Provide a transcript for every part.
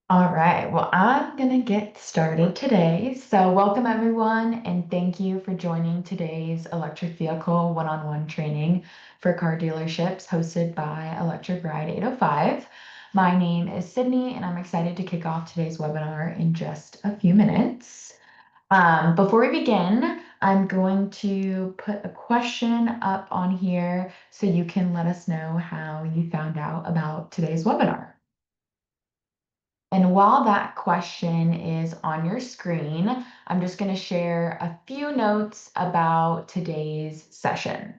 All right, well, I'm going to get started today. So, welcome everyone, and thank you for joining today's electric vehicle one-on-one training for car dealerships hosted by Electric Ride 805. My name is Sydney, and I'm excited to kick off today's webinar in just a few minutes. Before we begin, I'm going to put a question up on here so you can let us know how you found out about today's webinar. And while that question is on your screen, I'm just going to share a few notes about today's session.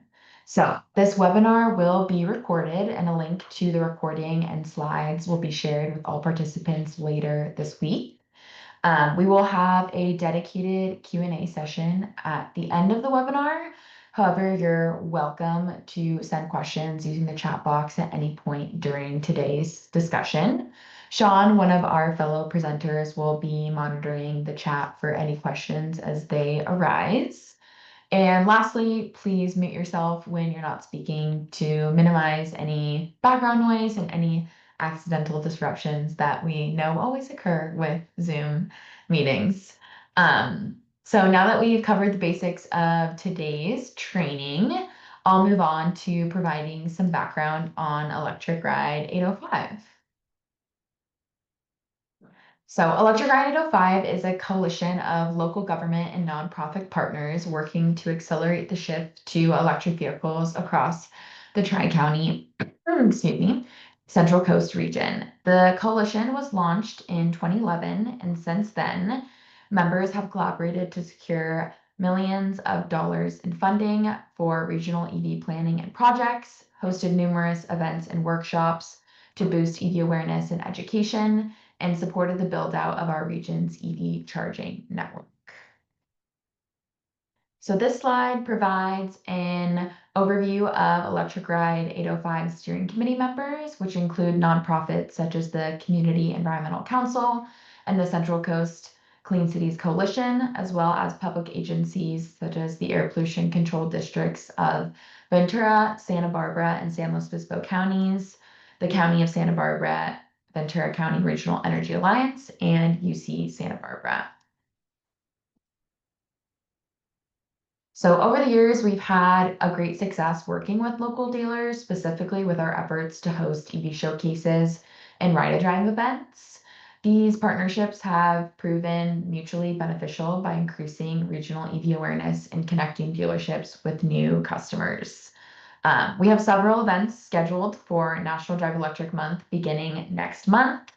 So this webinar will be recorded, and a link to the recording and slides will be shared with all participants later this week. We will have a dedicated Q&A session at the end of the webinar. However, you're welcome to send questions using the chat box at any point during today's discussion. Sean, one of our fellow presenters, will be monitoring the chat for any questions as they arise. And lastly, please mute yourself when you're not speaking to minimize any background noise and any accidental disruptions that we know always occur with Zoom meetings. So now that we've covered the basics of today's training, I'll move on to providing some background on Electric Ride 805. So Electric Ride 805 is a coalition of local government and nonprofit partners working to accelerate the shift to electric vehicles across the Tri-County, excuse me, Central Coast region. The coalition was launched in 2011, and since then, members have collaborated to secure millions of dollars in funding for regional EV planning and projects, hosted numerous events and workshops to boost EV awareness and education, and supported the build out of our region's EV charging network. So this slide provides an overview of Electric Ride 805 steering committee members, which include nonprofits such as the Community Environmental Council and the Central Coast Clean Cities Coalition, as well as public agencies such as the air pollution control districts of Ventura, Santa Barbara, and San Luis Obispo counties, the County of Santa Barbara, Ventura County Regional Energy Alliance, and UC Santa Barbara. So over the years, we've had a great success working with local dealers, specifically with our efforts to host EV showcases and ride-a-drive events. These partnerships have proven mutually beneficial by increasing regional EV awareness and connecting dealerships with new customers. We have several events scheduled for National Drive Electric Month beginning next month.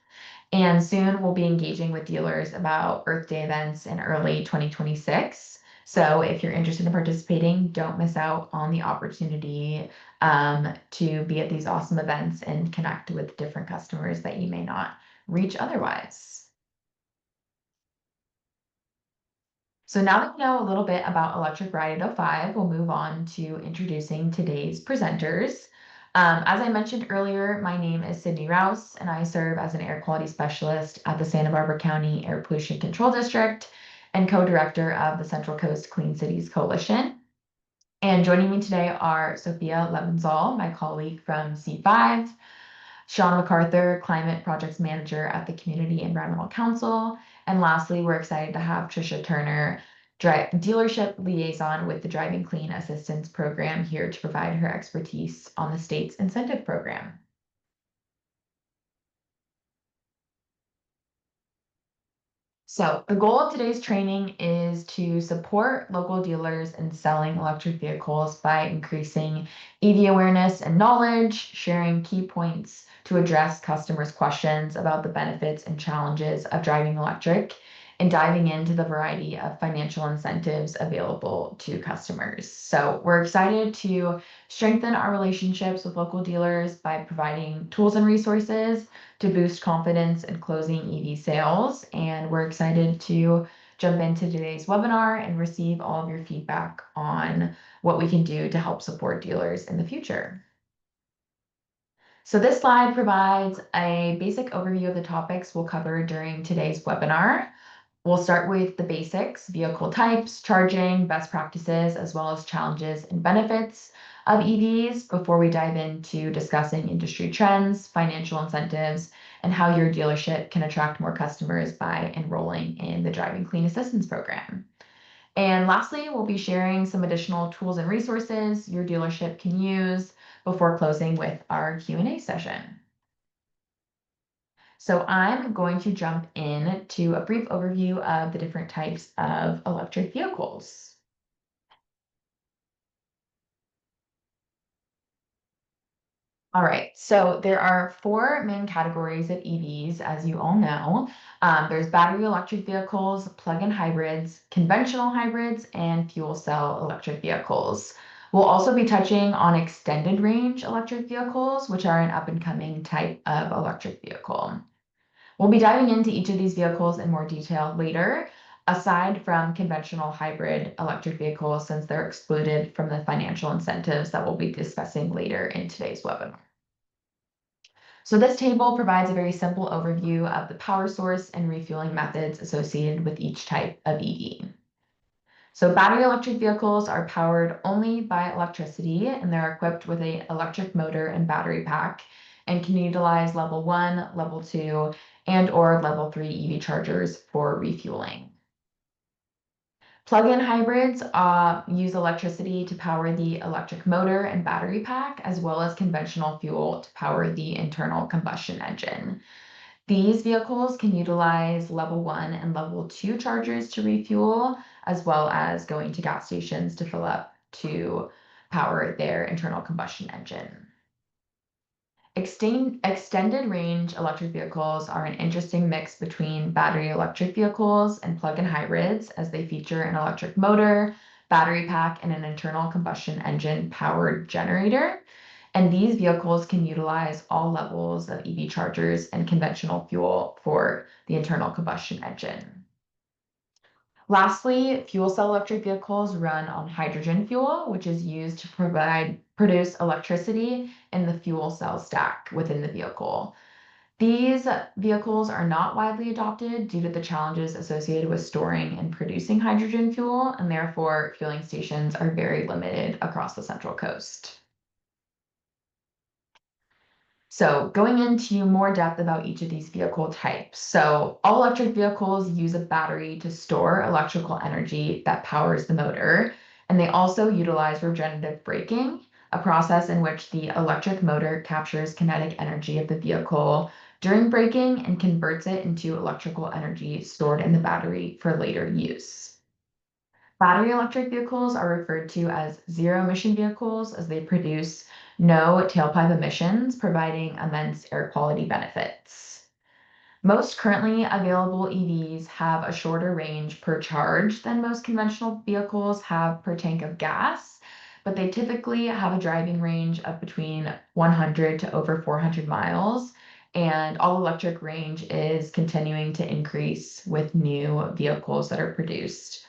And soon we'll be engaging with dealers about Earth Day events in early 2026. So if you're interested in participating, don't miss out on the opportunity to be at these awesome events and connect with different customers that you may not reach otherwise. So now that you know a little bit about Electric Ride 805, we'll move on to introducing today's presenters. As I mentioned earlier, my name is Sydney Rouse, and I serve as an air quality specialist at the Santa Barbara County Air Pollution Control District and co-director of the Central Coast Clean Cities Coalition. And joining me today are Sophia Levenzal, my colleague from C5, Sean MacArthur, Climate Projects Manager at the Community Environmental Council. And lastly, we're excited to have Trisha Turner, Dealership Liaison with the Driving Clean Assistance Program, here to provide her expertise on the state's incentive program. So the goal of today's training is to support local dealers in selling electric vehicles by increasing EV awareness and knowledge, sharing key points to address customers' questions about the benefits and challenges of driving electric, and diving into the variety of financial incentives available to customers. So we're excited to strengthen our relationships with local dealers by providing tools and resources to boost confidence in closing EV sales. And we're excited to jump into today's webinar and receive all of your feedback on what we can do to help support dealers in the future. So this slide provides a basic overview of the topics we'll cover during today's webinar. We'll start with the basics, vehicle types, charging, best practices, as well as challenges and benefits of EVs before we dive into discussing industry trends, financial incentives, and how your dealership can attract more customers by enrolling in the Driving Clean Assistance Program. And lastly, we'll be sharing some additional tools and resources your dealership can use before closing with our Q&A session. So I'm going to jump in to a brief overview of the different types of electric vehicles. All right, so there are four main categories of EVs, as you all know. There's battery electric vehicles, plug-in hybrids, conventional hybrids, and fuel cell electric vehicles. We'll also be touching on extended range electric vehicles, which are an up-and-coming type of electric vehicle. We'll be diving into each of these vehicles in more detail later, aside from conventional hybrid electric vehicles, since they're excluded from the financial incentives that we'll be discussing later in today's webinar. So this table provides a very simple overview of the power source and refueling methods associated with each type of EV. So battery electric vehicles are powered only by electricity, and they're equipped with an electric motor and battery pack and can utilize level 1, level 2, and or level 3 EV chargers for refueling. Plug-in hybrids use electricity to power the electric motor and battery pack, as well as conventional fuel to power the internal combustion engine. These vehicles can utilize level 1 and level 2 chargers to refuel, as well as going to gas stations to fill up to power their internal combustion engine. Extended range electric vehicles are an interesting mix between battery electric vehicles and plug-in hybrids, as they feature an electric motor, battery pack, and an internal combustion engine powered generator. And these vehicles can utilize all levels of EV chargers and conventional fuel for the internal combustion engine. Lastly, fuel cell electric vehicles run on hydrogen fuel, which is used to produce electricity in the fuel cell stack within the vehicle. These vehicles are not widely adopted due to the challenges associated with storing and producing hydrogen fuel, and therefore fueling stations are very limited across the Central Coast. So going into more depth about each of these vehicle types. So all electric vehicles use a battery to store electrical energy that powers the motor. And they also utilize regenerative braking, a process in which the electric motor captures kinetic energy of the vehicle during braking and converts it into electrical energy stored in the battery for later use. Battery electric vehicles are referred to as zero-emission vehicles as they produce no tailpipe emissions, providing immense air quality benefits. Most currently available EVs have a shorter range per charge than most conventional vehicles have per tank of gas, but they typically have a driving range of between 100 to over 400 miles, and all-electric range is continuing to increase with new vehicles that are produced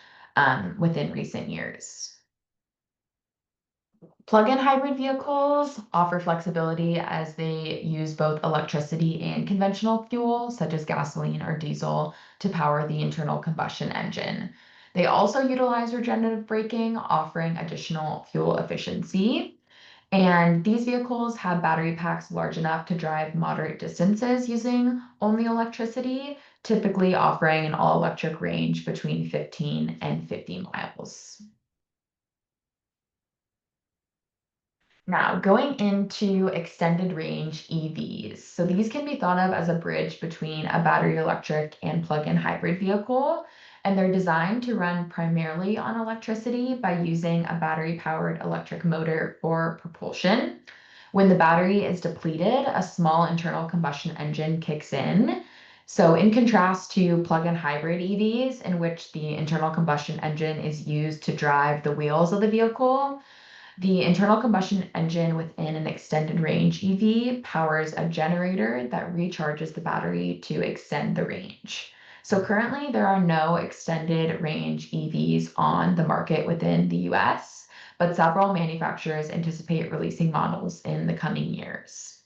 within recent years. Plug-in hybrid vehicles offer flexibility as they use both electricity and conventional fuel, such as gasoline or diesel, to power the internal combustion engine. They also utilize regenerative braking, offering additional fuel efficiency. And these vehicles have battery packs large enough to drive moderate distances using only electricity, typically offering an all-electric range between 15 and 50 miles. Now, going into extended range EVs. So these can be thought of as a bridge between a battery electric and plug-in hybrid vehicle, and they're designed to run primarily on electricity by using a battery-powered electric motor for propulsion. When the battery is depleted, a small internal combustion engine kicks in. So in contrast to plug-in hybrid EVs, in which the internal combustion engine is used to drive the wheels of the vehicle, the internal combustion engine within an extended range EV powers a generator that recharges the battery to extend the range. So currently there are no extended range EVs on the market within the US, but several manufacturers anticipate releasing models in the coming years.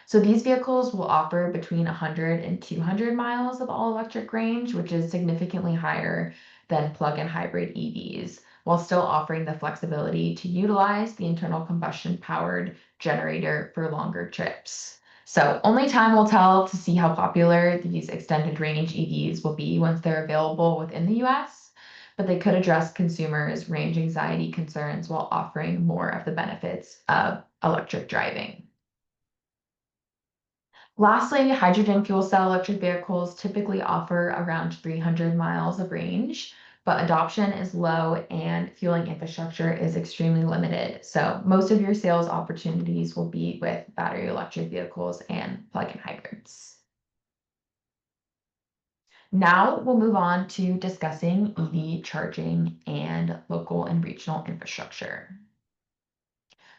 So these vehicles will offer between 100 and 200 miles of all-electric range, which is significantly higher than plug-in hybrid EVs, while still offering the flexibility to utilize the internal combustion powered generator for longer trips. So only time will tell to see how popular these extended range EVs will be once they're available within the US, but they could address consumers' range anxiety concerns while offering more of the benefits of electric driving. Lastly, hydrogen fuel cell electric vehicles typically offer around 300 miles of range, but adoption is low and fueling infrastructure is extremely limited. So most of your sales opportunities will be with battery electric vehicles and plug-in hybrids. Now we'll move on to discussing EV charging and local and regional infrastructure.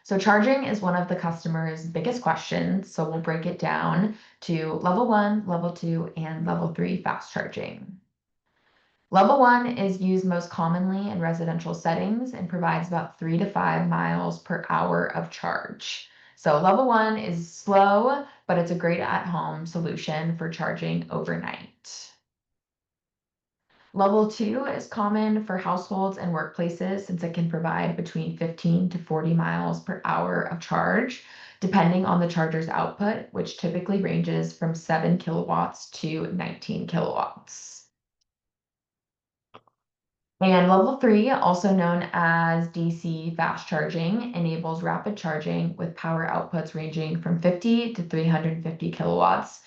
So charging is one of the customer's biggest questions. So we'll break it down to level 1, level 2, and level 3 fast charging. Level 1 is used most commonly in residential settings and provides about 3 to 5 miles per hour of charge. So level 1 is slow, but it's a great at-home solution for charging overnight. Level 2 is common for households and workplaces since it can provide between 15 to 40 miles per hour of charge, depending on the charger's output, which typically ranges from 7 kilowatts to 19 kilowatts. And level 3, also known as DC fast charging, enables rapid charging with power outputs ranging from 50 to 350 kilowatts.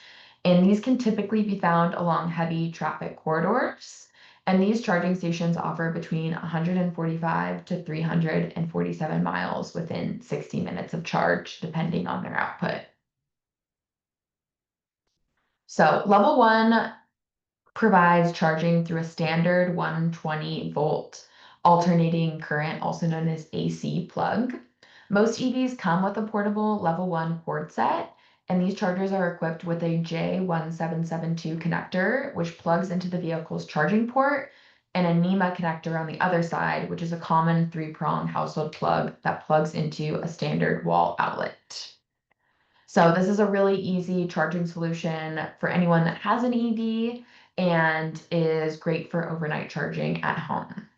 And these can typically be found along heavy traffic corridors. And these charging stations offer between 145 to 347 miles within 60 minutes of charge, depending on their output. So level 1 provides charging through a standard 120 volt alternating current, also known as AC plug. Most EVs come with a portable level 1 cord set, and these chargers are equipped with a J1772 connector, which plugs into the vehicle's charging port, and a NEMA connector on the other side, which is a common 3-prong household plug that plugs into a standard wall outlet. So this is a really easy charging solution for anyone that has an EV and is great for overnight charging at home.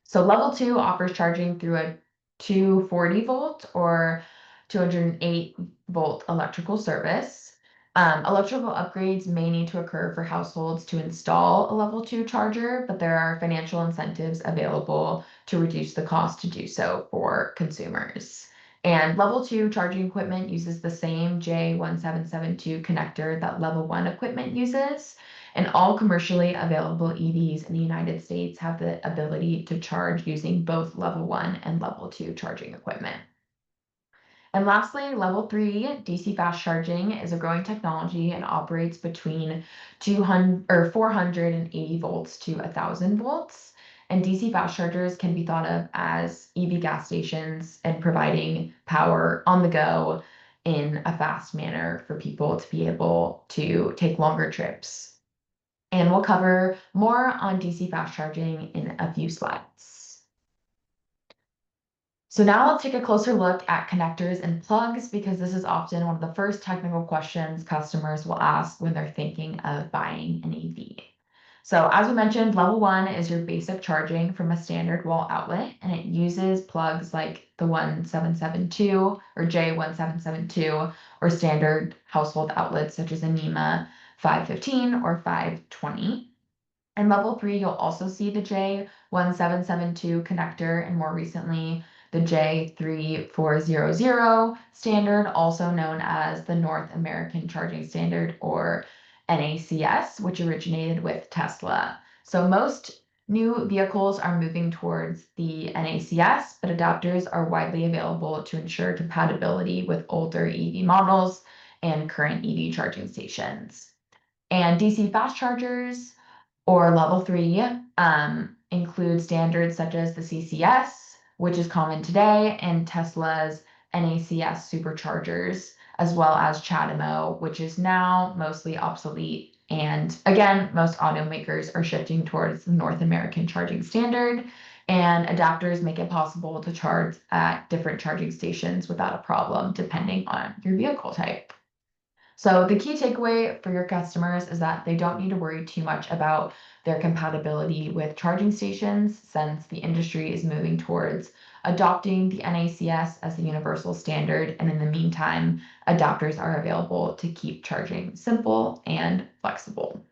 So level 2 offers charging through a 240 volt or 208 volt electrical service. Electrical upgrades may need to occur for households to install a level 2 charger, but there are financial incentives available to reduce the cost to do so for consumers. And level 2 charging equipment uses the same J1772 connector that level 1 equipment uses. And all commercially available EVs in the United States have the ability to charge using both level 1 and level 2 charging equipment. And lastly, level 3 DC fast charging is a growing technology and operates between 200 or 480 volts to 1,000 volts. And DC fast chargers can be thought of as EV gas stations and providing power on the go in a fast manner for people to be able to take longer trips. And we'll cover more on DC fast charging in a few slides. So now let's take a closer look at connectors and plugs because this is often one of the first technical questions customers will ask when they're thinking of buying an EV. So as we mentioned, level 1 is your basic charging from a standard wall outlet, and it uses plugs like the 1772 or J1772 or standard household outlets such as a NEMA 515 or 520. And level 3, you'll also see the J1772 connector and more recently the J3400 standard, also known as the North American Charging Standard or NACS, which originated with Tesla. So most new vehicles are moving towards the NACS, but adapters are widely available to ensure compatibility with older EV models and current EV charging stations. And DC fast chargers or level 3 include standards such as the CCS, which is common today, and Tesla's NACS superchargers, as well as CHAdeMO, which is now mostly obsolete. And again, most automakers are shifting towards the North American charging standard, and adapters make it possible to charge at different charging stations without a problem, depending on your vehicle type. So the key takeaway for your customers is that they don't need to worry too much about their compatibility with charging stations since the industry is moving towards adopting the NACS as the universal standard. And in the meantime, adapters are available to keep charging simple and flexible.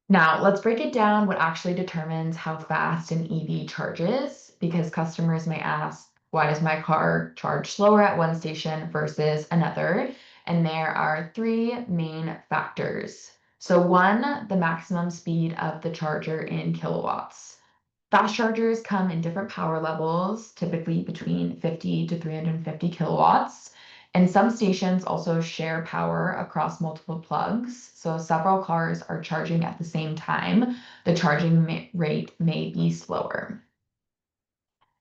Now, let's break it down what actually determines how fast an EV charges, because customers may ask, why does my car charge slower at one station versus another? And there are three main factors. So, one, the maximum speed of the charger in kilowatts. Fast chargers come in different power levels, typically between 50 to 350 kilowatts. And some stations also share power across multiple plugs. So several cars are charging at the same time. The charging rate may be slower.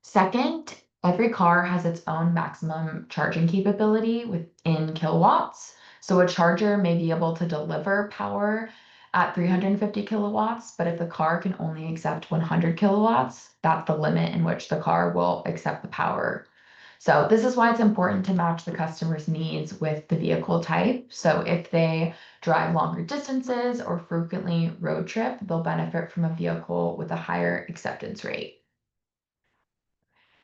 Second, every car has its own maximum charging capability within kilowatts. So a charger may be able to deliver power at 350 kilowatts, but if the car can only accept 100 kilowatts, that's the limit in which the car will accept the power. So this is why it's important to match the customer's needs with the vehicle type. So if they drive longer distances or frequently road trip, they'll benefit from a vehicle with a higher acceptance rate.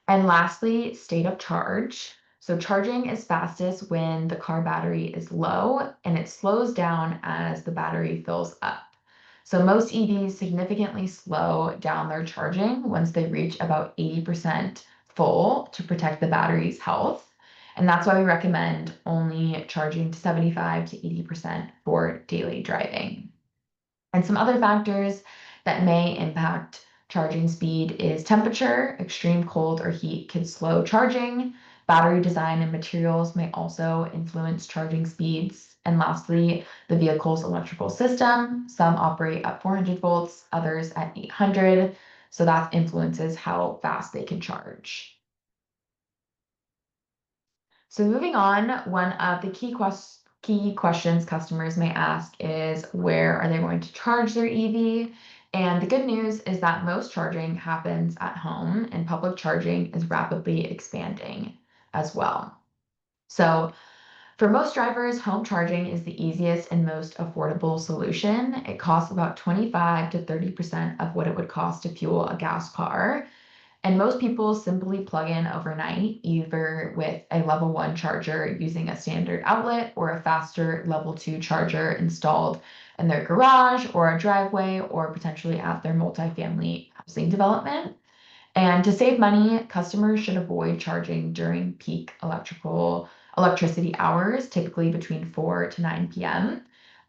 And lastly, state of charge. So charging is fastest when the car battery is low and it slows down as the battery fills up. So most EVs significantly slow down their charging once they reach about 80% full to protect the battery's health. And that's why we recommend only charging to 75 to 80% for daily driving. And some other factors that may impact charging speed is temperature. Extreme cold or heat can slow charging. Battery design and materials may also influence charging speeds. And lastly, the vehicle's electrical system. Some operate at 400 volts, others at 800. So that influences how fast they can charge. So moving on, one of the key questions customers may ask is where are they going to charge their EV? And the good news is that most charging happens at home and public charging is rapidly expanding as well. So for most drivers, home charging is the easiest and most affordable solution. It costs about 25 to 30% of what it would cost to fuel a gas car. And most people simply plug in overnight, either with a level 1 charger using a standard outlet or a faster level 2 charger installed in their garage or a driveway or potentially at their multifamily housing development. And to save money, customers should avoid charging during peak electricity hours, typically between 4 to 9 p.m.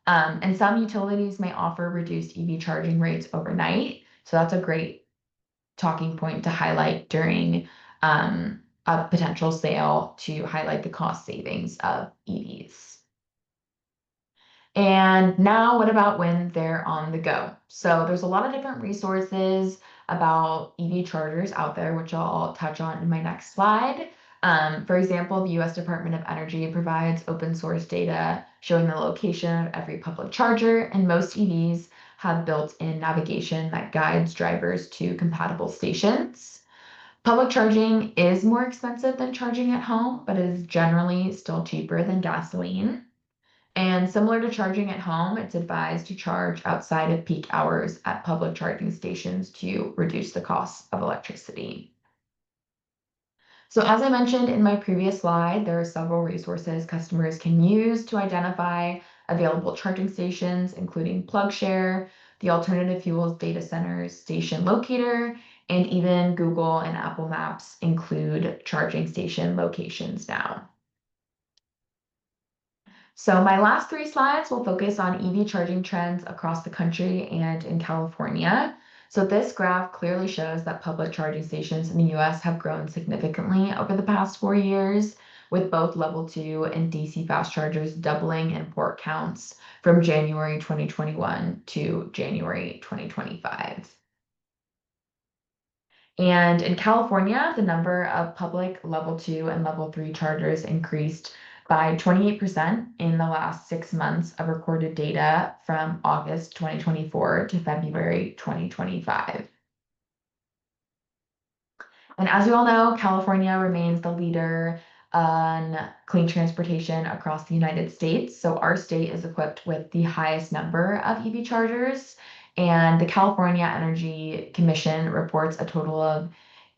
And some utilities may offer reduced EV charging rates overnight. So that's a great talking point to highlight during a potential sale to highlight the cost savings of EVs. And now, what about when they're on the go? So, there's a lot of different resources about EV chargers out there, which I'll touch on in my next slide. For example, the US Department of Energy provides open source data showing the location of every public charger, and most EVs have built-in navigation that guides drivers to compatible stations. Public charging is more expensive than charging at home, but is generally still cheaper than gasoline. And similar to charging at home, it's advised to charge outside of peak hours at public charging stations to reduce the cost of electricity. So as I mentioned in my previous slide, there are several resources customers can use to identify available charging stations, including PlugShare, the Alternative Fuels Data Center's Station Locator, and even Google and Apple Maps include charging station locations now. So my last three slides will focus on EV charging trends across the country and in California. So this graph clearly shows that public charging stations in the US have grown significantly over the past 4 years, with both level 2 and DC fast chargers doubling in port counts from January 2021 to January 2025. And in California, the number of public level 2 and level 3 chargers increased by 28% in the last 6 months of recorded data from August 2024 to February 2025. And as we all know, California remains the leader on clean transportation across the United States. So our state is equipped with the highest number of EV chargers, and the California Energy Commission reports a total of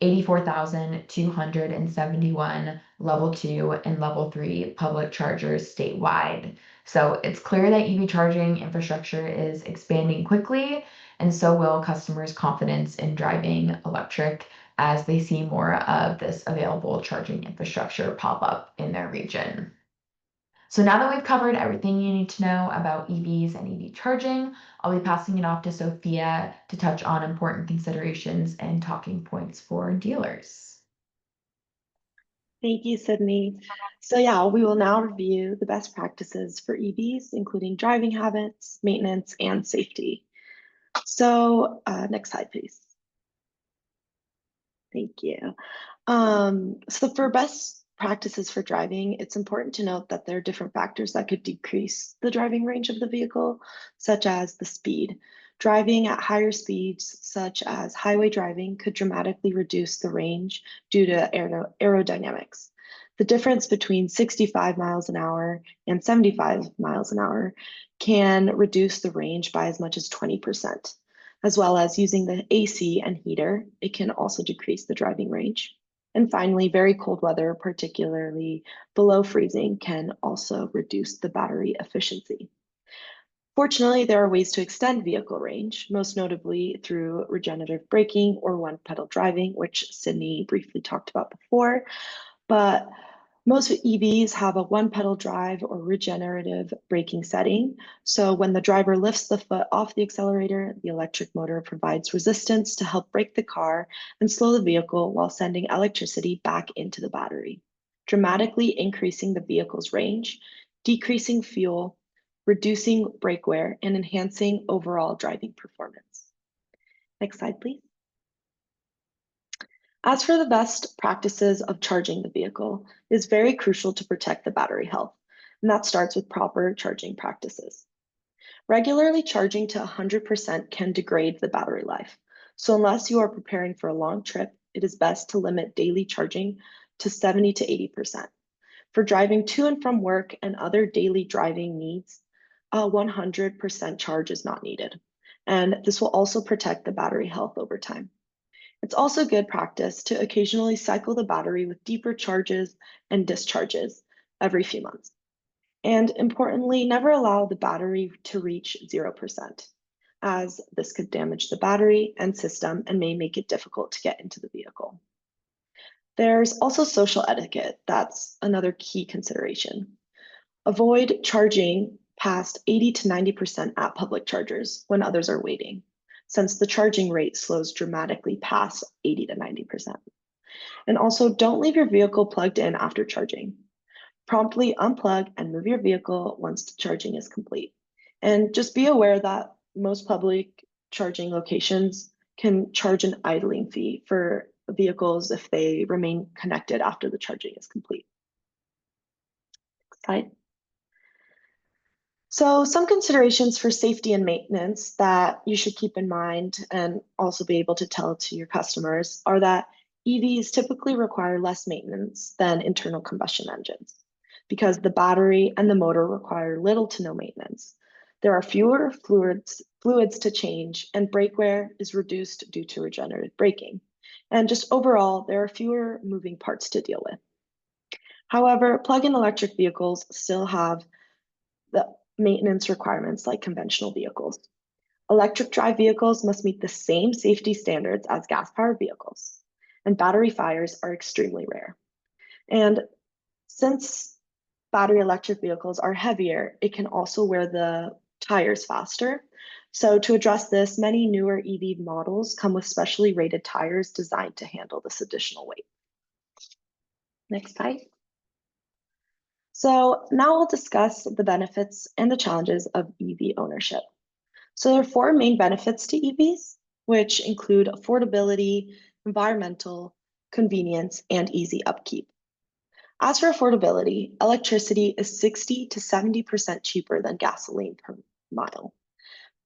84,271 level 2 and level 3 public chargers statewide. So it's clear that EV charging infrastructure is expanding quickly, and so will customers' confidence in driving electric as they see more of this available charging infrastructure pop up in their region. So now that we've covered everything you need to know about EVs and EV charging, I'll be passing it off to Sophia to touch on important considerations and talking points for dealers. Thank you, Sydney. So yeah, we will now review the best practices for EVs, including driving habits, maintenance, and safety. So next slide, please. Thank you. So for best practices for driving, it's important to note that there are different factors that could decrease the driving range of the vehicle, such as the speed. Driving at higher speeds, such as highway driving, could dramatically reduce the range due to aerodynamics. The difference between 65 miles an hour and 75 miles an hour can reduce the range by as much as 20%. As well as using the AC and heater, it can also decrease the driving range. And finally, very cold weather, particularly below freezing, can also reduce the battery efficiency. Fortunately, there are ways to extend vehicle range, most notably through regenerative braking or one-pedal driving, which Sydney briefly talked about before. But most EVs have a one-pedal drive or regenerative braking setting. So when the driver lifts the foot off the accelerator, the electric motor provides resistance to help brake the car and slow the vehicle while sending electricity back into the battery, dramatically increasing the vehicle's range, decreasing fuel, reducing brake wear, and enhancing overall driving performance. Next slide, please. As for the best practices of charging the vehicle, it is very crucial to protect the battery health, and that starts with proper charging practices. Regularly charging to 100% can degrade the battery life, so unless you are preparing for a long trip, it is best to limit daily charging to 70 to 80%. For driving to and from work and other daily driving needs, a 100% charge is not needed, and this will also protect the battery health over time. It's also good practice to occasionally cycle the battery with deeper charges and discharges every few months. And importantly, never allow the battery to reach 0%, as this could damage the battery and system and may make it difficult to get into the vehicle. There's also social etiquette. That's another key consideration. Avoid charging past 80 to 90% at public chargers when others are waiting, since the charging rate slows dramatically past 80 to 90%. And also don't leave your vehicle plugged in after charging. Promptly unplug and move your vehicle once the charging is complete. And just be aware that most public charging locations can charge an idling fee for vehicles if they remain connected after the charging is complete. Next slide. So some considerations for safety and maintenance that you should keep in mind and also be able to tell to your customers are that EVs typically require less maintenance than internal combustion engines because the battery and the motor require little to no maintenance. There are fewer fluids to change, and brake wear is reduced due to regenerative braking. And just overall, there are fewer moving parts to deal with. However, plug-in electric vehicles still have the maintenance requirements like conventional vehicles. Electric drive vehicles must meet the same safety standards as gas-powered vehicles, and battery fires are extremely rare. And since battery electric vehicles are heavier, it can also wear the tires faster. So to address this, many newer EV models come with specially rated tires designed to handle this additional weight. Next slide. So now we'll discuss the benefits and the challenges of EV ownership. So there are four main benefits to EVs, which include affordability, environmental, convenience, and easy upkeep. As for affordability, electricity is 60 to 70% cheaper than gasoline per mile.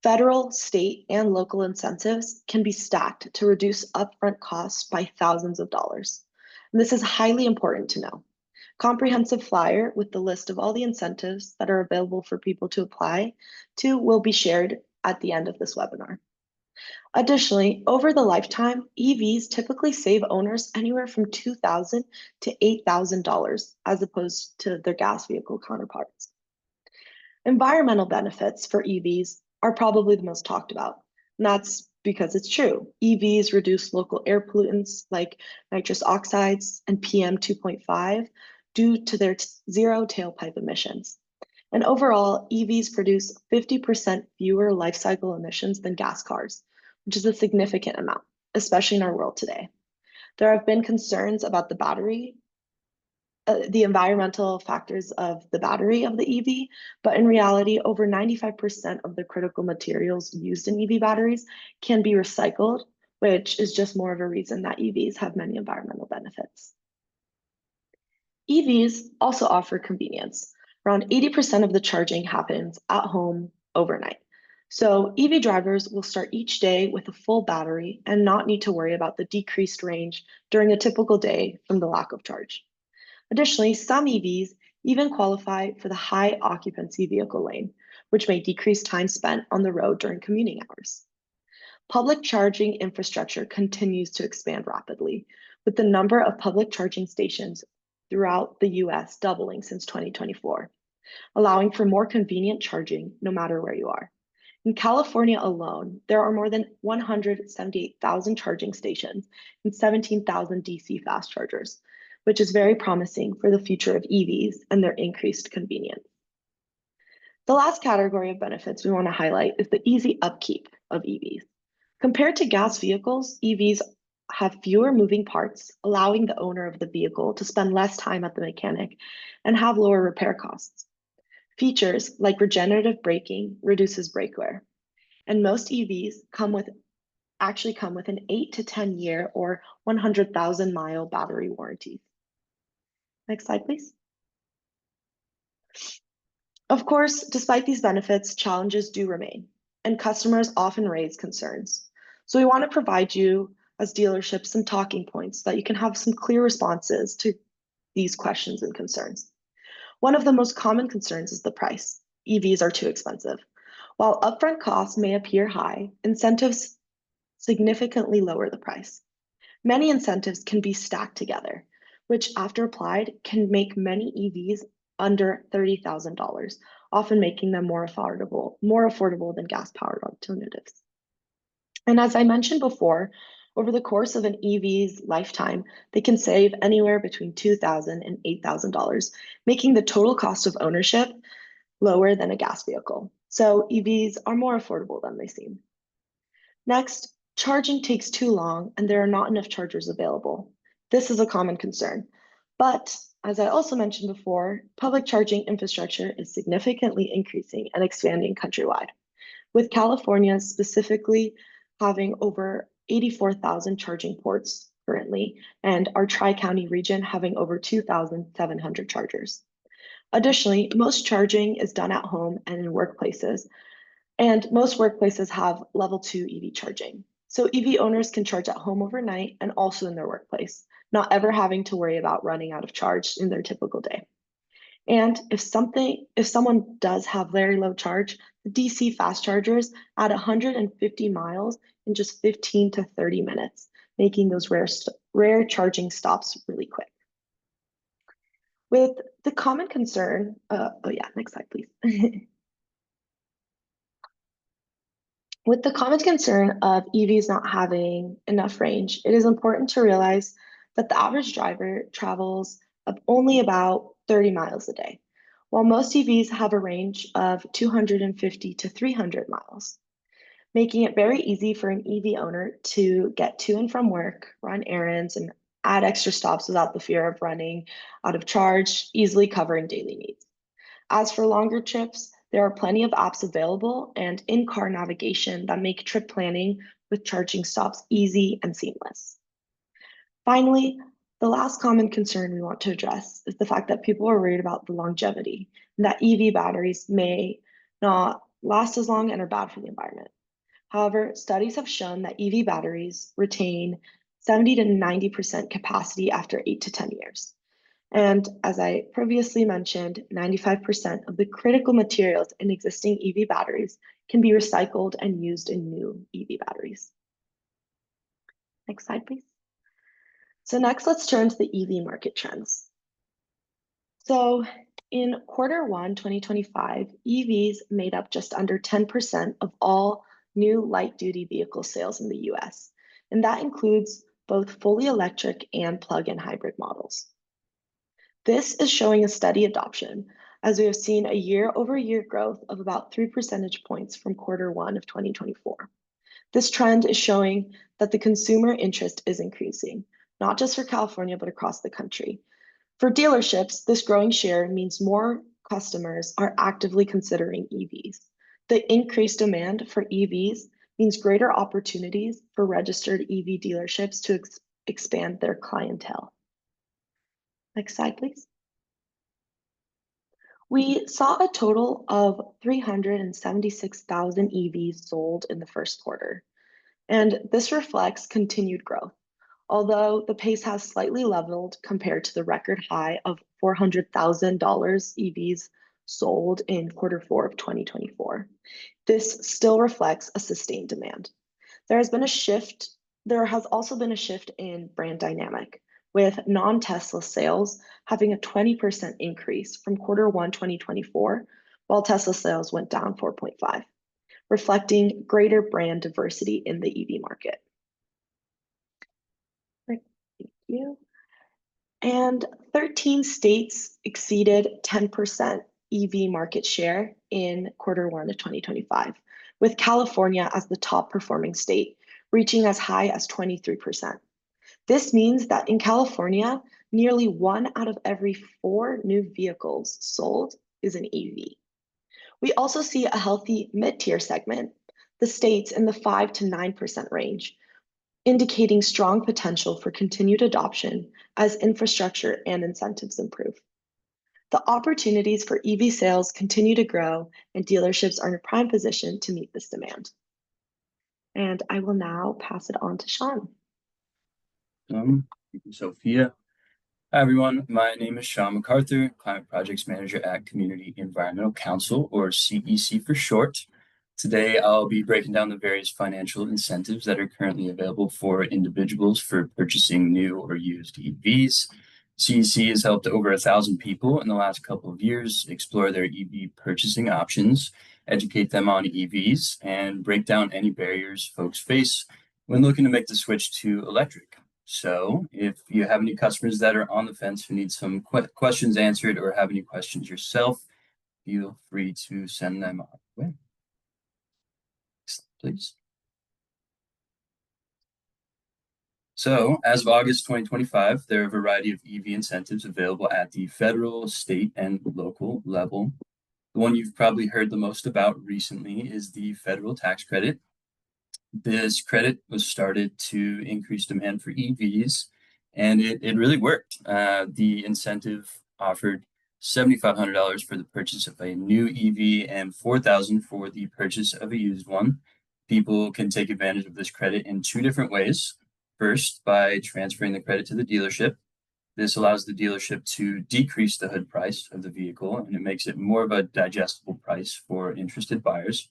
Federal, state, and local incentives can be stacked to reduce upfront costs by thousands of dollars. And this is highly important to know. Comprehensive flyer with the list of all the incentives that are available for people to apply to will be shared at the end of this webinar. Additionally, over the lifetime, EVs typically save owners anywhere from $2,000 to $8,000 as opposed to their gas vehicle counterparts. Environmental benefits for EVs are probably the most talked about, and that's because it's true. EVs reduce local air pollutants like nitrous oxides and PM 2.5 due to their zero tailpipe emissions. And overall, EVs produce 50% fewer life cycle emissions than gas cars, which is a significant amount, especially in our world today. There have been concerns about the environmental factors of the battery of the EV, but in reality, over 95% of the critical materials used in EV batteries can be recycled, which is just more of a reason that EVs have many environmental benefits. EVs also offer convenience. Around 80% of the charging happens at home overnight. So EV drivers will start each day with a full battery and not need to worry about the decreased range during a typical day from the lack of charge. Additionally, some EVs even qualify for the high occupancy vehicle lane, which may decrease time spent on the road during commuting hours. Public charging infrastructure continues to expand rapidly, with the number of public charging stations throughout the US doubling since 2024, allowing for more convenient charging no matter where you are. In California alone, there are more than 178,000 charging stations and 17,000 DC fast chargers, which is very promising for the future of EVs and their increased convenience. The last category of benefits we want to highlight is the easy upkeep of EVs. Compared to gas vehicles, EVs have fewer moving parts, allowing the owner of the vehicle to spend less time at the mechanic and have lower repair costs. Features like regenerative braking reduces brake wear, and most EVs actually come with an 8 to 10 year or 100,000 mile battery warranty. Next slide, please. Of course, despite these benefits, challenges do remain, and customers often raise concerns. So we want to provide you as dealerships some talking points so that you can have some clear responses to these questions and concerns. One of the most common concerns is the price. EVs are too expensive. While upfront costs may appear high, incentives significantly lower the price. Many incentives can be stacked together, which after applied can make many EVs under $30,000, often making them more affordable than gas-powered alternatives. And as I mentioned before, over the course of an EV's lifetime, they can save anywhere between $2,000 and $8,000, making the total cost of ownership lower than a gas vehicle. So EVs are more affordable than they seem. Next, charging takes too long and there are not enough chargers available. This is a common concern. But as I also mentioned before, public charging infrastructure is significantly increasing and expanding countrywide, with California specifically having over 84,000 charging ports currently, and our Tri-County region having over 2,700 chargers. Additionally, most charging is done at home and in workplaces, and most workplaces have level 2 EV charging. So EV owners can charge at home overnight and also in their workplace, not ever having to worry about running out of charge in their typical day. And if someone does have very low charge, the DC fast chargers add 150 miles in just 15 to 30 minutes, making those rare charging stops really quick. With the common concern, next slide, please. With the common concern of EVs not having enough range, it is important to realize that the average driver travels only about 30 miles a day, while most EVs have a range of 250 to 300 miles, making it very easy for an EV owner to get to and from work, run errands, and add extra stops without the fear of running out of charge, easily covering daily needs. As for longer trips, there are plenty of apps available and in-car navigation that make trip planning with charging stops easy and seamless. Finally, the last common concern we want to address is the fact that people are worried about the longevity and that EV batteries may not last as long and are bad for the environment. However, studies have shown that EV batteries retain 70 to 90% capacity after 8 to 10 years. And as I previously mentioned, 95% of the critical materials in existing EV batteries can be recycled and used in new EV batteries. Next slide, please. So next, let's turn to the EV market trends. So in Q1 2025, EVs made up just under 10% of all new light-duty vehicle sales in the US, and that includes both fully electric and plug-in hybrid models. This is showing a steady adoption, as we have seen a year-over-year growth of about 3 percentage points from Q1 of 2024. This trend is showing that the consumer interest is increasing, not just for California, but across the country. For dealerships, this growing share means more customers are actively considering EVs. The increased demand for EVs means greater opportunities for registered EV dealerships to expand their clientele. Next slide, please. We saw a total of 376,000 EVs sold in the first quarter, and this reflects continued growth, although the pace has slightly leveled compared to the record high of $400,000 EVs sold in Q4 of 2024. This still reflects a sustained demand. There has also been a shift in brand dynamic, with non-Tesla sales having a 20% increase from Q1 2024, while Tesla sales went down 4.5%, reflecting greater brand diversity in the EV market. Thank you. And 13 states exceeded 10% EV market share in Q1 of 2025, with California as the top performing state, reaching as high as 23%. This means that in California, nearly 1 out of every 4 new vehicles sold is an EV. We also see a healthy mid-tier segment, the states in the 5 to 9% range, indicating strong potential for continued adoption as infrastructure and incentives improve. The opportunities for EV sales continue to grow, and dealerships are in a prime position to meet this demand. And I will now pass it on to Sean. Thank you, Sophia. Hi, everyone. My name is Sean MacArthur, Climate Projects Manager at Community Environmental Council, or CEC for short. Today, I'll be breaking down the various financial incentives that are currently available for individuals for purchasing new or used EVs. CEC has helped over 1,000 people in the last couple of years explore their EV purchasing options, educate them on EVs, and break down any barriers folks face when looking to make the switch to electric. So if you have any customers that are on the fence who need some questions answered or have any questions yourself, feel free to send them our way. Please. So as of August 2025, there are a variety of EV incentives available at the federal, state, and local level. The one you've probably heard the most about recently is the federal tax credit. This credit was started to increase demand for EVs, and it really worked. The incentive offered $7,500 for the purchase of a new EV and $4,000 for the purchase of a used one. People can take advantage of this credit in 2 different ways. First, by transferring the credit to the dealership. This allows the dealership to decrease the hood price of the vehicle, and it makes it more of a digestible price for interested buyers.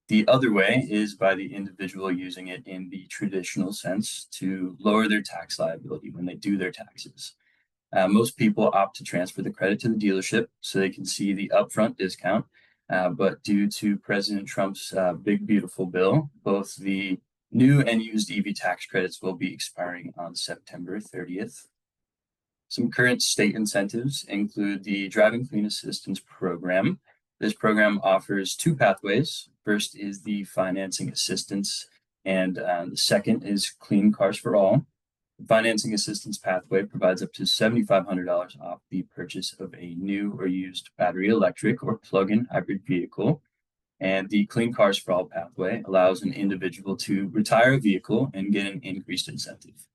The other way is by the individual using it in the traditional sense to lower their tax liability when they do their taxes. Most people opt to transfer the credit to the dealership so they can see the upfront discount. But due to President Trump's big, beautiful bill, both the new and used EV tax credits will be expiring on September 30th. Some current state incentives include the Driving Clean Assistance Program. This program offers 2 pathways. First is the financing assistance, and the second is Clean Cars for All. The financing assistance pathway provides up to $7,500 off the purchase of a new or used battery electric or plug-in hybrid vehicle. And the Clean Cars for All pathway allows an individual to retire a vehicle and get an increased incentive.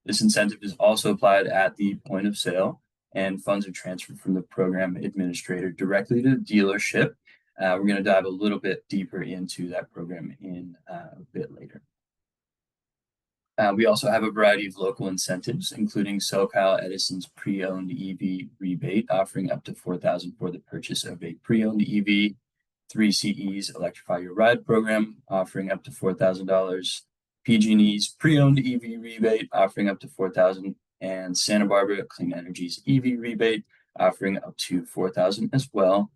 This incentive is also applied at the point of sale, and funds are transferred from the program administrator directly to the dealership. We're going to dive a little bit deeper into that program in a bit later. We also have a variety of local incentives, including SoCal Edison's pre-owned EV rebate, offering up to $4,000 for the purchase of a pre-owned EV. 3CE's Electrify Your Ride program, offering up to $4,000. PG&E's pre-owned EV rebate, offering up to $4,000, and Santa Barbara Clean Energy's EV rebate, offering up to $4,000 as well.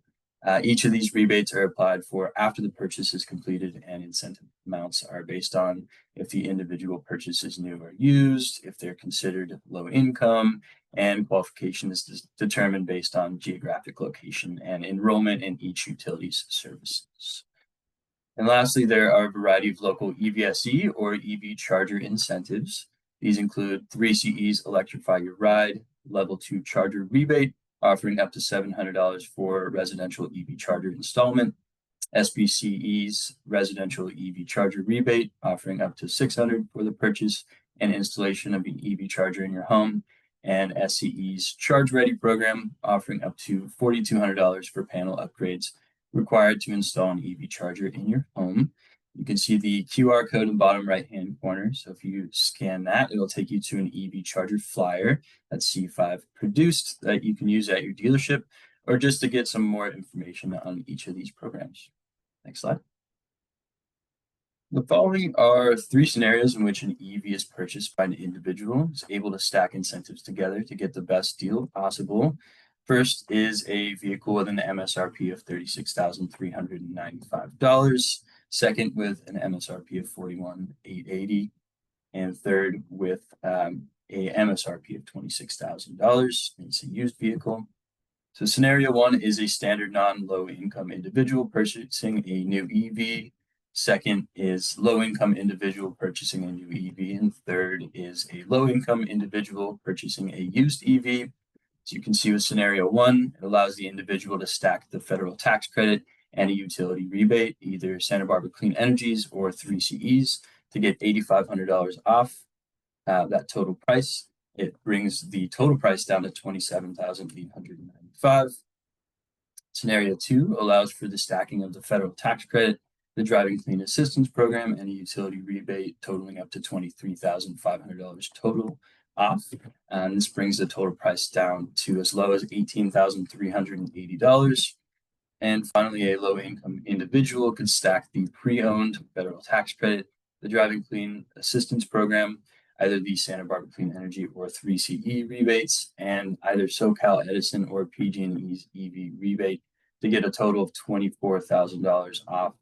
Each of these rebates are applied for after the purchase is completed, and incentive amounts are based on if the individual purchase is new or used, if they're considered low income, and qualification is determined based on geographic location and enrollment in each utility's services. And lastly, there are a variety of local EVSE or EV charger incentives. These include 3CE's Electrify Your Ride, Level 2 Charger Rebate, offering up to $700 for residential EV charger installment. SBCE's Residential EV Charger Rebate, offering up to $600 for the purchase and installation of an EV charger in your home. And SCE's Charge Ready program, offering up to $4,200 for panel upgrades required to install an EV charger in your home. You can see the QR code in the bottom right-hand corner. So if you scan that, it'll take you to an EV charger flyer that C5 produced that you can use at your dealership or just to get some more information on each of these programs. Next slide. The following are 3 scenarios in which an EV is purchased by an individual who's able to stack incentives together to get the best deal possible. First is a vehicle with an MSRP of $36,395. Second, with an MSRP of $41,880. And third, with a MSRP of $26,000. It's a used vehicle. So scenario 1 is a standard non-low income individual purchasing a new EV. Second is low income individual purchasing a new EV. And third is a low income individual purchasing a used EV. As you can see with scenario 1, it allows the individual to stack the federal tax credit and a utility rebate, either Santa Barbara Clean Energy's or 3CE's, to get $8,500 off that total price. It brings the total price down to $27,895. Scenario 2 allows for the stacking of the federal tax credit, the Driving Clean Assistance Program, and a utility rebate totaling up to $23,500 total off. And this brings the total price down to as low as $18,380. And finally, a low-income individual could stack the pre-owned federal tax credit, the Driving Clean Assistance Program, either the Santa Barbara Clean Energy or 3CE rebates, and either SoCal Edison or PG&E's EV rebate to get a total of $24,000 off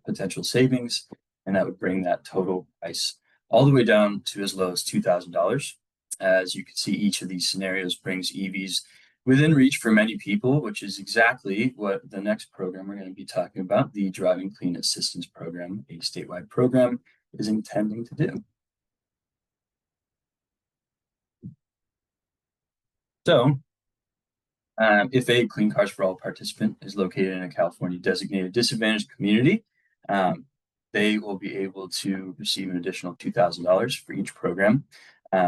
potential savings, and that would bring that total price all the way down to as low as $2,000. As you can see, each of these scenarios brings EVs within reach for many people, which is exactly what the next program we're going to be talking about, the Driving Clean Assistance Program, a statewide program, is intending to do. So, if a Clean Cars for All participant is located in a California designated disadvantaged community, they will be able to receive an additional $2,000 for each program,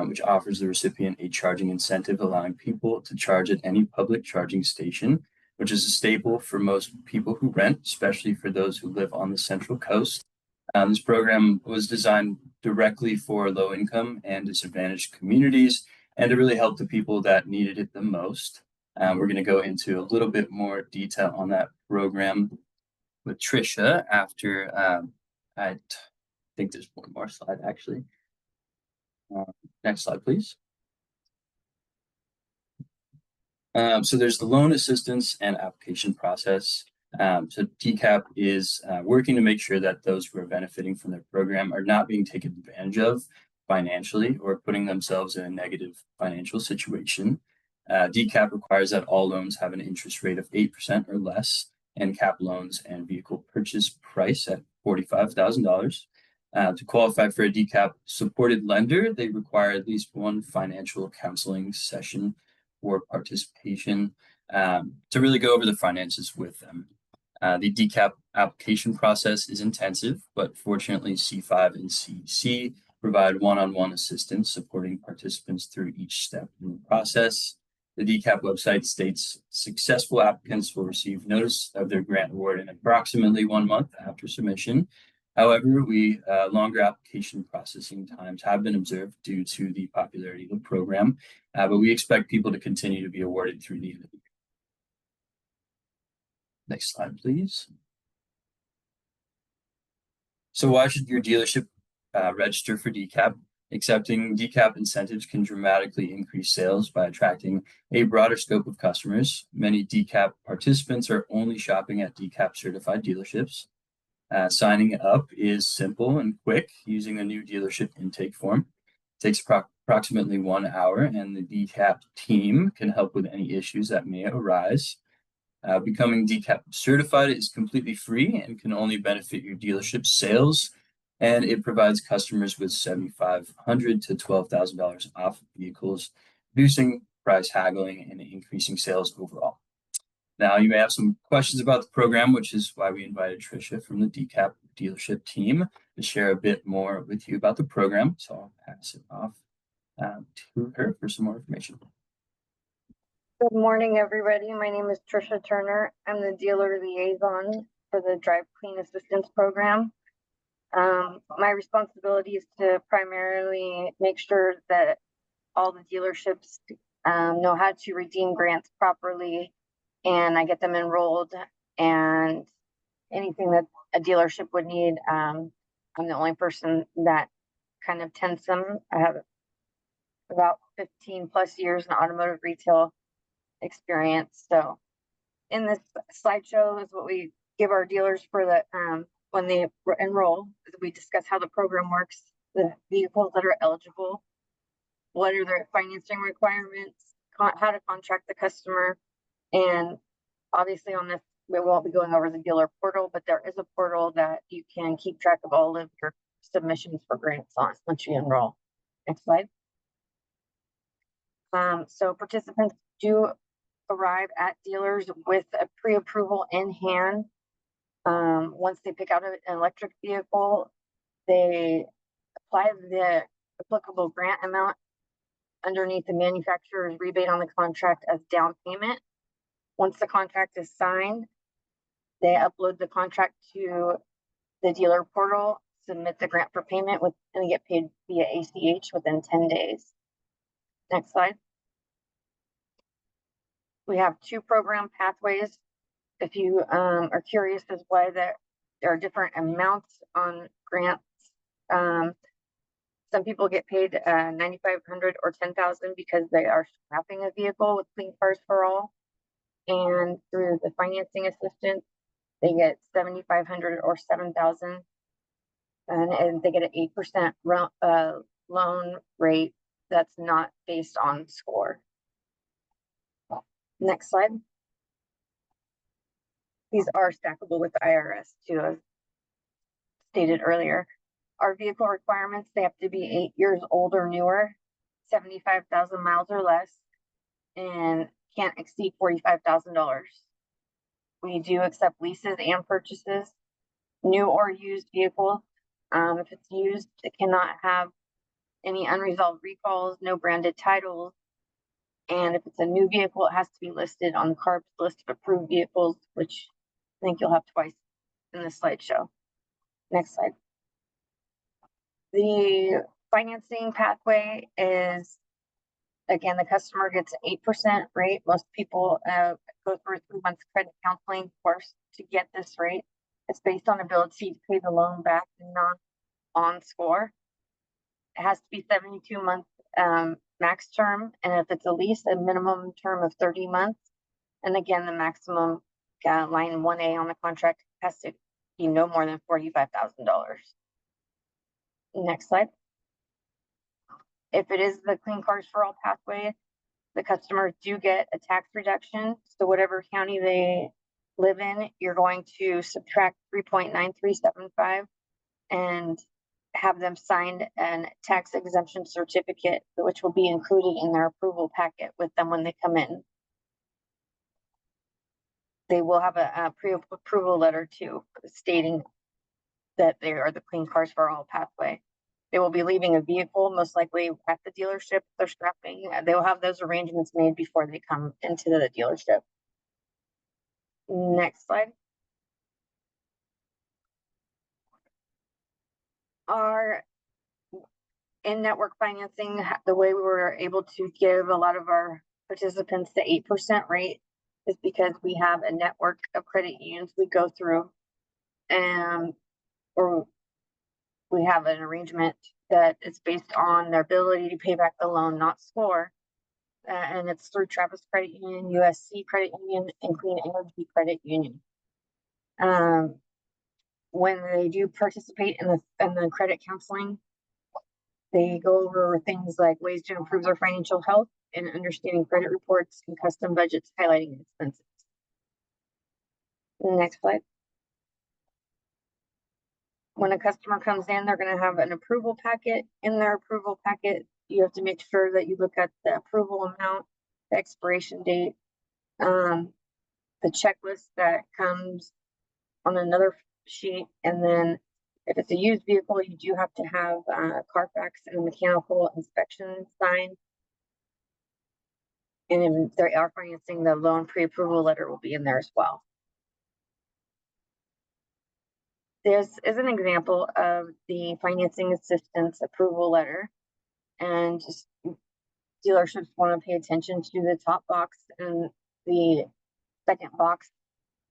which offers the recipient a charging incentive, allowing people to charge at any public charging station, which is a staple for most people who rent, especially for those who live on the Central Coast. This program was designed directly for low-income and disadvantaged communities and to really help the people that needed it the most. We're going to go into a little bit more detail on that program with Tricia after I think there's one more slide actually. Next slide, please. So there's the loan assistance and application process. So DCAP is working to make sure that those who are benefiting from their program are not being taken advantage of financially or putting themselves in a negative financial situation. DCAP requires that all loans have an interest rate of 8% or less, and cap loans and vehicle purchase price at $45,000. To qualify for a DCAP supported lender, they require at least one financial counseling session for participation to really go over the finances with them. The DCAP application process is intensive, but fortunately C5 and CC provide one-on-one assistance supporting participants through each step in the process. The DCAP website states successful applicants will receive notice of their grant award in approximately 1 month after submission, However, longer application processing times have been observed due to the popularity of the program, but we expect people to continue to be awarded through the end of the year. Next slide, please. So why should your dealership register for DCAP? Accepting DCAP incentives can dramatically increase sales by attracting a broader scope of customers. Many DCAP participants are only shopping at DCAP certified dealerships. Signing up is simple and quick using a new dealership intake form. It takes approximately 1 hour, and the DCAP team can help with any issues that may arise. Becoming DCAP certified is completely free and can only benefit your dealership's sales, and it provides customers with $7,500 to $12,000 off vehicles, reducing price haggling and increasing sales overall. Now, you may have some questions about the program, which is why we invited Tricia from the DCAP dealership team to share a bit more with you about the program. So I'll pass it off to her for some more information. Good morning, everybody. My name is Tricia Turner. I'm the dealer liaison for the Drive Clean Assistance Program. My responsibility is to primarily make sure that all the dealerships know how to redeem grants properly, and I get them enrolled, and anything that a dealership would need, I'm the only person that kind of tends them. I have about 15 plus years in automotive retail experience. So in this slideshow is what we give our dealers for the when they enroll. We discuss how the program works, the vehicles that are eligible, what are their financing requirements, how to contract the customer, and obviously on this we won't be going over the dealer portal, but there is a portal that you can keep track of all of your submissions for grants on once you enroll. Next slide. So participants do arrive at dealers with a pre-approval in hand. Once they pick out an electric vehicle, they apply the applicable grant amount underneath the manufacturer's rebate on the contract as down payment. Once the contract is signed, they upload the contract to the dealer portal, submit the grant for payment, and get paid via ACH within 10 days. Next slide. We have 2 program pathways. If you are curious as why there are different amounts on grants, some people get paid $9,500 or $10,000 because they are scrapping a vehicle with Clean Cars for All, and through the financing assistance, they get $7,500 or $7,000, and they get an 8% loan rate that's not based on score. Next slide. These are stackable with the IRS too, as stated earlier. Our vehicle requirements, they have to be 8 years old or newer, 75,000 miles or less, and can't exceed $45,000. We do accept leases and purchases, new or used vehicle. If it's used, it cannot have any unresolved recalls, no branded titles. And if it's a new vehicle, it has to be listed on the CARB's list of approved vehicles, which I think you'll have twice in this slideshow. Next slide. The financing pathway is, again, the customer gets an 8% rate. Most people go through a 3 months credit counseling course to get this rate. It's based on ability to pay the loan back and not on score. It has to be 72 months max term, and if it's a lease, a minimum term of 30 months. And again, the maximum line 1A on the contract has to be no more than $45,000. Next slide. If it is the Clean Cars for All pathway, the customers do get a tax reduction. So whatever county they live in, you're going to subtract 3.9375 and have them sign a tax exemption certificate, which will be included in their approval packet with them when they come in. They will have a pre-approval letter too, stating that they are the Clean Cars for All pathway. They will be leaving a vehicle, most likely at the dealership. They're scrapping. They will have those arrangements made before they come into the dealership. Next slide. Our in-network financing, the way we were able to give a lot of our participants the 8% rate is because we have a network of credit unions we go through, and or we have an arrangement that is based on their ability to pay back the loan, not score. And it's through Travis Credit Union, USC Credit Union, and Clean Energy Credit Union. When they do participate in the credit counseling, they go over things like ways to improve their financial health and understanding credit reports and custom budgets highlighting expenses. Next slide. When a customer comes in, they're going to have an approval packet. In their approval packet, you have to make sure that you look at the approval amount, the expiration date, the checklist that comes on another sheet, and then if it's a used vehicle, you do have to have Carfax and a mechanical inspection sign. And if they are financing, the loan pre-approval letter will be in there as well. This is an example of the financing assistance approval letter, and just dealerships want to pay attention to the top box and the second box.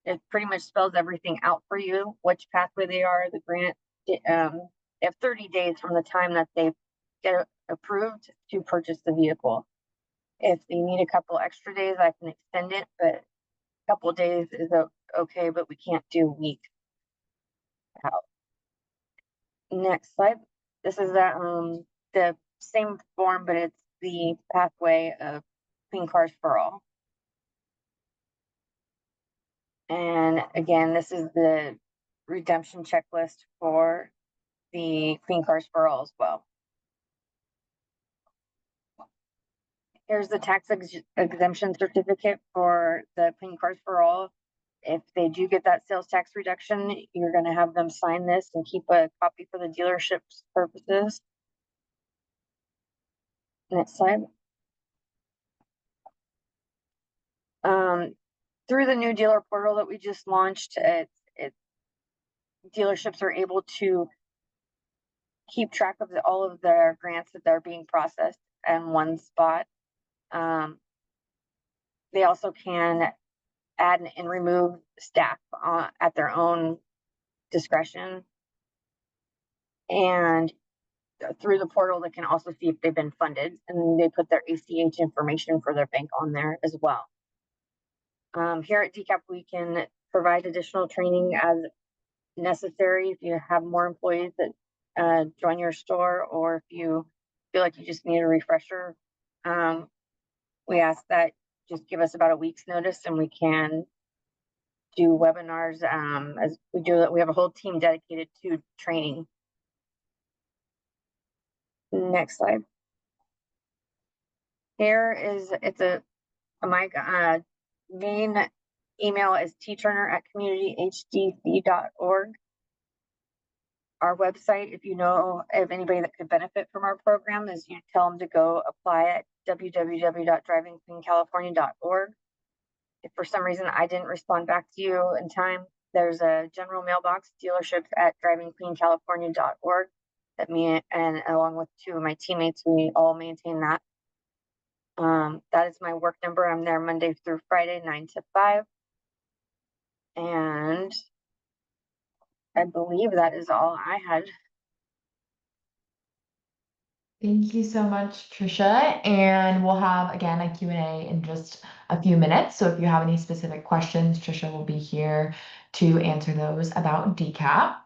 It pretty much spells everything out for you, which pathway they are, the grant. They have 30 days from the time that they get approved to purchase the vehicle. If they need a couple extra days, I can extend it, but a couple of days is okay, but we can't do week out. Next slide. This is the same form, but it's the pathway of Clean Cars for All. And again, this is the redemption checklist for the Clean Cars for All as well. Here's the tax exemption certificate for the Clean Cars for All. If they do get that sales tax reduction, you're going to have them sign this and keep a copy for the dealership's purposes. Next slide. Through the new dealer portal that we just launched, dealerships are able to keep track of all of their grants that are being processed in one spot. They also can add and remove staff at their own discretion. And through the portal, they can also see if they've been funded, and they put their ACH information for their bank on there as well. Here at DCAP, we can provide additional training as necessary if you have more employees that join your store, or if you feel like you just need a refresher. We ask that just give us about a week's notice, and we can do webinars as we do that. We have a whole team dedicated to training. Next slide. Here is my main email is tturner@communityhdc.org. Our website, if you know of anybody that could benefit from our program, is you tell them to go apply at www.drivingcleancalifornia.org. If for some reason I didn't respond back to you in time, there's a general mailbox, dealerships@drivingcleancalifornia.org, that me and along with two of my teammates, we all maintain that. That is my work number. I'm there Monday through Friday, 9 to 5. And I believe that is all I had. Thank you so much, Trisha. And we'll have, again, a Q&A in just a few minutes. So if you have any specific questions, Trisha will be here to answer those about DCAP.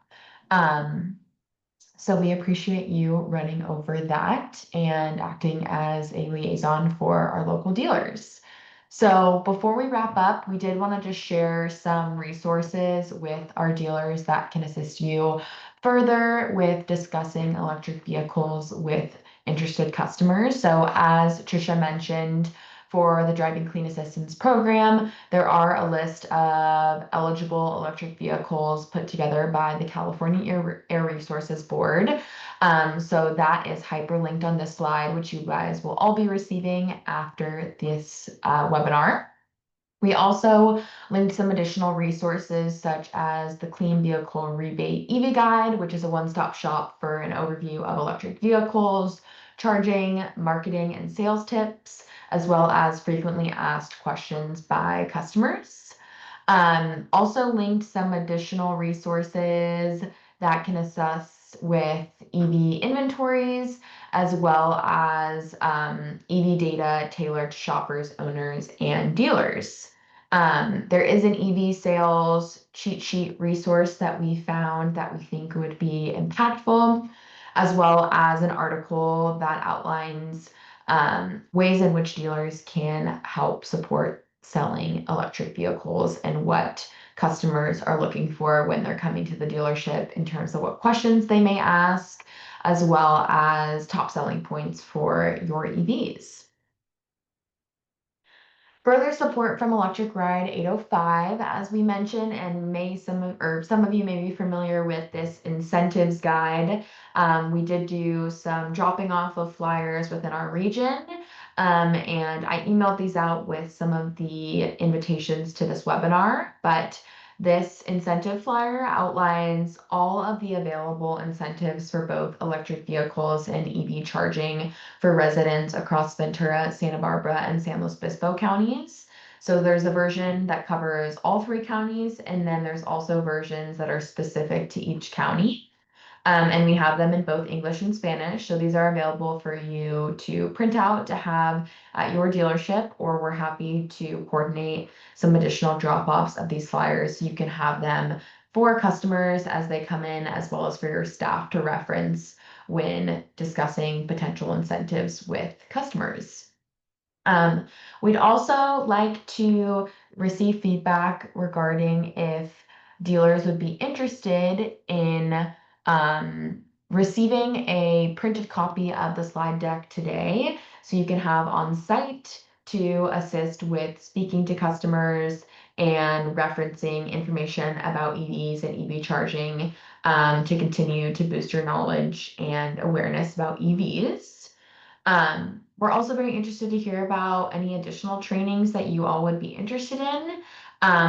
So we appreciate you running over that and acting as a liaison for our local dealers. So before we wrap up, we did want to just share some resources with our dealers that can assist you further with discussing electric vehicles with interested customers. So as Trisha mentioned, for the Driving Clean Assistance Program, there are a list of eligible electric vehicles put together by the California Air Resources Board. So that is hyperlinked on this slide, which you guys will all be receiving after this webinar. We also linked some additional resources such as the Clean Vehicle Rebate EV Guide, which is a one-stop shop for an overview of electric vehicles, charging, marketing, and sales tips, as well as frequently asked questions by customers. Also linked some additional resources that can assist with EV inventories, as well as EV data tailored to shoppers, owners, and dealers. There is an EV sales cheat sheet resource that we found that we think would be impactful, as well as an article that outlines ways in which dealers can help support selling electric vehicles and what customers are looking for when they're coming to the dealership in terms of what questions they may ask, as well as top selling points for your EVs. Further support from Electric Ride 805, as we mentioned, and some of you may be familiar with this incentives guide. We did do some dropping off of flyers within our region, and I emailed these out with some of the invitations to this webinar, but this incentive flyer outlines all of the available incentives for both electric vehicles and EV charging for residents across Ventura, Santa Barbara, and San Luis Obispo counties. So there's a version that covers all three counties, and then there's also versions that are specific to each county. And we have them in both English and Spanish. So these are available for you to print out to have at your dealership, or we're happy to coordinate some additional drop-offs of these flyers. You can have them for customers as they come in, as well as for your staff to reference when discussing potential incentives with customers. We'd also like to receive feedback regarding if dealers would be interested in receiving a printed copy of the slide deck today, so you can have on site to assist with speaking to customers and referencing information about EVs and EV charging to continue to boost your knowledge and awareness about EVs. We're also very interested to hear about any additional trainings that you all would be interested in.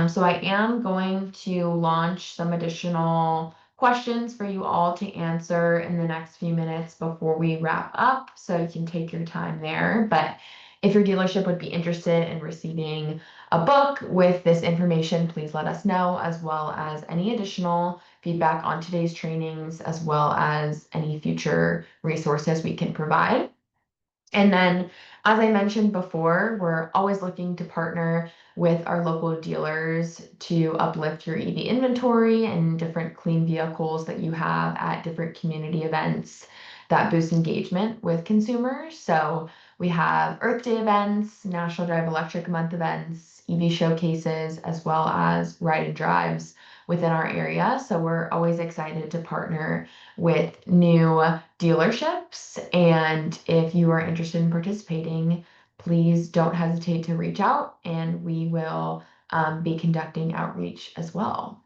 So I am going to launch some additional questions for you all to answer in the next few minutes before we wrap up, so you can take your time there. But if your dealership would be interested in receiving a book with this information, please let us know, as well as any additional feedback on today's trainings, as well as any future resources we can provide. And then, as I mentioned before, we're always looking to partner with our local dealers to uplift your EV inventory and different clean vehicles that you have at different community events that boost engagement with consumers. So we have Earth Day events, National Drive Electric Month events, EV showcases, as well as ride and drives within our area. So we're always excited to partner with new dealerships. And if you are interested in participating, please don't hesitate to reach out, and we will be conducting outreach as well.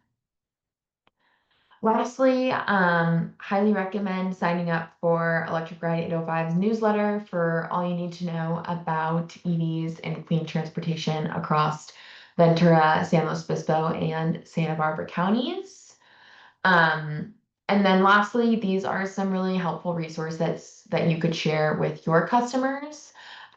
Lastly, highly recommend signing up for Electric Ride 805's newsletter for all you need to know about EVs and clean transportation across Ventura, San Luis Obispo, and Santa Barbara counties. And then lastly, these are some really helpful resources that you could share with your customers.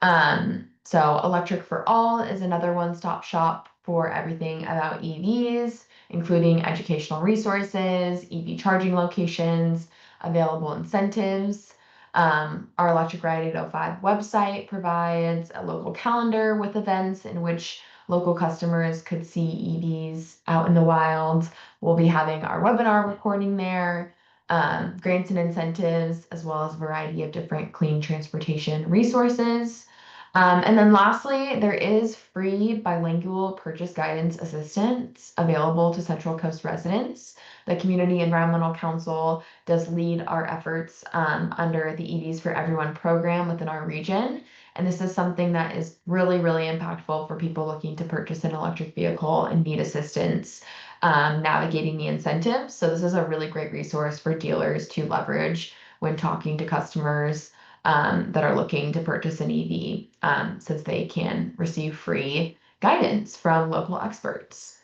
So Electric for All is another one-stop shop for everything about EVs, including educational resources, EV charging locations, available incentives. Our Electric Ride 805 website provides a local calendar with events in which local customers could see EVs out in the wild. We'll be having our webinar recording there, grants and incentives, as well as a variety of different clean transportation resources. And then lastly, there is free bilingual purchase guidance assistance available to Central Coast residents. The Community Environmental Council does lead our efforts under the EVs for Everyone program within our region. And this is something that is really, really impactful for people looking to purchase an electric vehicle and need assistance navigating the incentives. So this is a really great resource for dealers to leverage when talking to customers that are looking to purchase an EV, since they can receive free guidance from local experts.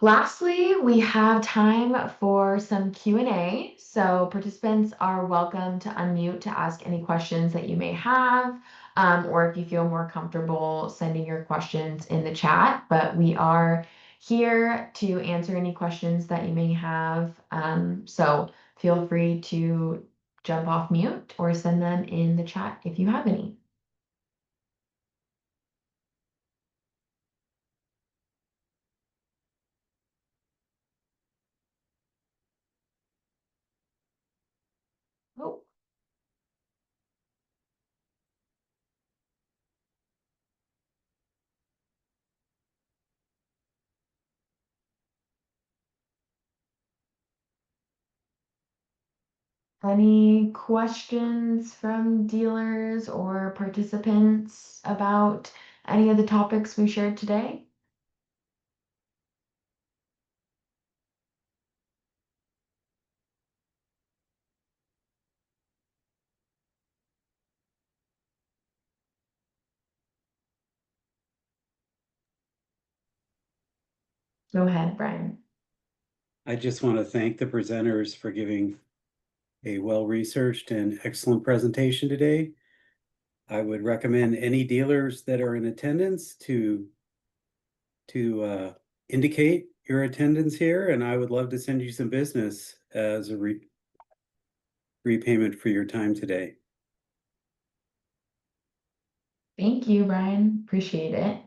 Lastly, we have time for some Q&A. So participants are welcome to unmute to ask any questions that you may have, or if you feel more comfortable sending your questions in the chat. But we are here to answer any questions that you may have. So feel free to jump off mute or send them in the chat if you have any. Oh. Any questions from dealers or participants about any of the topics we shared today? Go ahead, Brian. I just want to thank the presenters for giving a well-researched and excellent presentation today. I would recommend any dealers that are in attendance to indicate your attendance here, and I would love to send you some business as a repayment for your time today. Thank you, Brian. Appreciate it.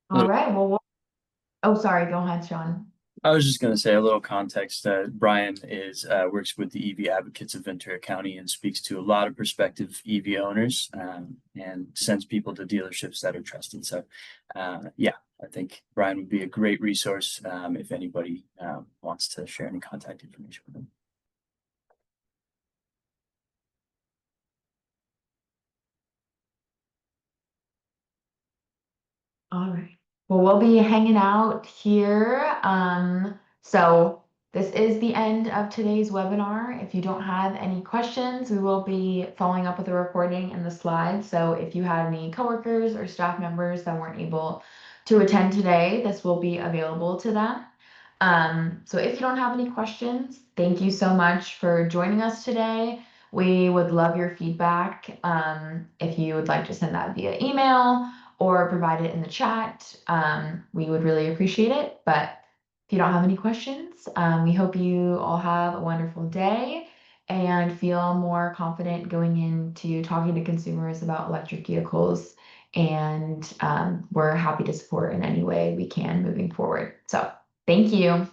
All right. Well, oh, sorry. Go ahead, Sean. I was just going to say a little context. Brian works with the EV advocates of Ventura County and speaks to a lot of prospective EV owners and sends people to dealerships that are trusted. So, yeah, I think Brian would be a great resource if anybody wants to share any contact information with him. All right. Well, we'll be hanging out here. So this is the end of today's webinar. If you don't have any questions, we will be following up with a recording and the slides. So if you had any coworkers or staff members that weren't able to attend today, this will be available to them. So if you don't have any questions, thank you so much for joining us today. We would love your feedback. If you would like to send that via email or provide it in the chat, we would really appreciate it. But if you don't have any questions, we hope you all have a wonderful day and feel more confident going into talking to consumers about electric vehicles. And we're happy to support in any way we can moving forward. So thank you.